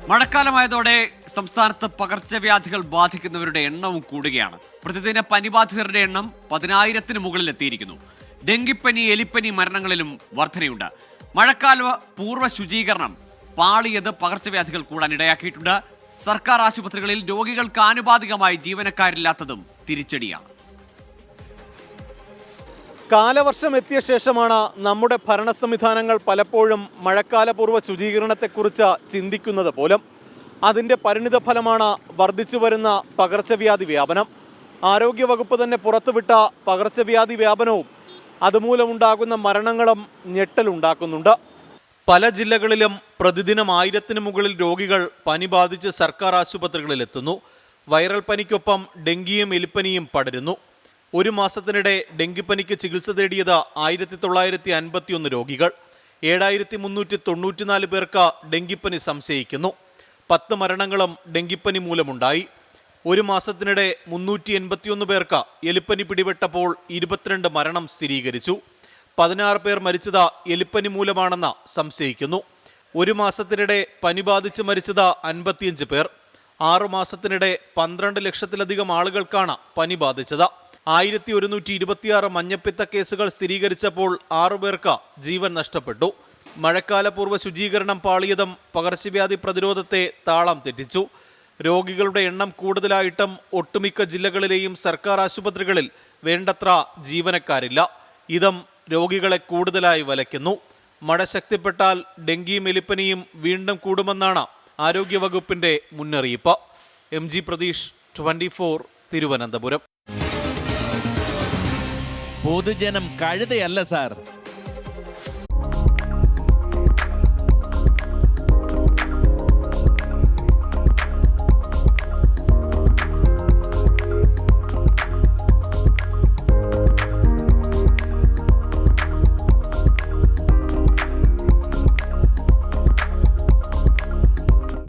മഴക്കാലമായതോടെ സംസ്ഥാനത്ത് പകർച്ചവ്യാധികൾ ബാധിക്കുന്നവരുടെ എണ്ണവും കൂടുകയാണ്. പ്രതിദിന പനിബാധിതരുടെ എണ്ണം 10,000-ന് മുകളിൽ എത്തിയിരിക്കുന്നു. ഡെങ്കിപ്പനി, എലിപ്പനി മരണങ്ങളിലും വർധനയുണ്ട്. മഴക്കാല പൂർവ്വ ശുചീകരണം പാളിയത് പകർച്ചവ്യാധികൾ കൂടാൻ ഇടയാക്കിയിട്ടുണ്ട്. സർക്കാർ ആശുപത്രികളിൽ രോഗികൾക്ക് ആനുപാതികമായി ജീവനക്കാരില്ലാത്തതും തിരിച്ചടിയാണ്. കാലവർഷം എത്തിയ ശേഷമാണ് നമ്മുടെ ഭരണ സംവിധാനങ്ങൾ പലപ്പോഴും മഴക്കാലപൂർവ്വ ശുചീകരണത്തെക്കുറിച്ച് ചിന്തിക്കുന്നത് പോലും. അതിൻ്റെ പരിണിത ഫലമാണ് വർദ്ധിച്ചു വരുന്ന പകർച്ചവ്യാധി വ്യാപനം. ആരോഗ്യവകുപ്പ് തന്നെ പുറത്തുവിട്ട പകർച്ചവ്യാധി വ്യാപനവും അതുമൂലമുണ്ടാകുന്ന മരണങ്ങളും ഞെട്ടലുണ്ടാക്കുന്നുണ്ട്. പല ജില്ലകളിലും പ്രതിദിനം 1000-ന് മുകളിൽ രോഗികൾ പനി ബാധിച്ച് സർക്കാർ ആശുപത്രികളിലെത്തുന്നു. വൈറൽ പനിക്കൊപ്പം ഡെങ്കിയും എലിപ്പനിയും പടരുന്നു. ഒരു മാസത്തിനിടെ ഡെങ്കിപ്പനിക്ക് ചികിത്സ തേടിയത് 1951 രോഗികൾ. 7394 പേർക്ക് ഡെങ്കിപ്പനി സംശയിക്കുന്നു. 10 മരണങ്ങളും ഡെങ്കിപ്പനി മൂലമുണ്ടായി. ഒരു മാസത്തിനിടെ 381 പേർക്ക് എലിപ്പനി പിടിപെട്ടപ്പോൾ 22 മരണം സ്ഥിരീകരിച്ചു. 16 പേർ മരിച്ചത് എലിപ്പനി മൂലമാണെന്ന് സംശയിക്കുന്നു. ഒരു മാസത്തിനിടെ പനി ബാധിച്ച് മരിച്ചത് 55 പേർ. 6 മാസത്തിനിടെ 12 ലക്ഷത്തിലധികം ആളുകൾക്കാണ് പനി ബാധിച്ചത്. 1126 മഞ്ഞപ്പിത്ത കേസുകൾ സ്ഥിരീകരിച്ചപ്പോൾ 6 പേർക്ക് ജീവൻ നഷ്ടപ്പെട്ടു. മഴക്കാലപൂർവ്വ ശുചീകരണം പാളിയതും പകർച്ചവ്യാധി പ്രതിരോധത്തെ താളം തെറ്റിച്ചു. രോഗികളുടെ എണ്ണം കൂടുതലായിട്ടും ഒട്ടുമിക്ക ജില്ലകളിലെയും സർക്കാർ ആശുപത്രികളിൽ വേണ്ടത്ര ജീവനക്കാരില്ല. ഇതും രോഗികളെ കൂടുതലായി വലയ്ക്കുന്നു. മഴ ശക്തിപ്പെട്ടാൽ ഡെങ്കിയും എലിപ്പനിയും വീണ്ടും കൂടുമെന്നാണ് ആരോഗ്യവകുപ്പിന്റെ മുന്നറിയിപ്പ്. MG പ്രതീഷ്, 24, തിരുവനന്തപുരം. പൊതുജനം കഴുതയല്ല സാർ.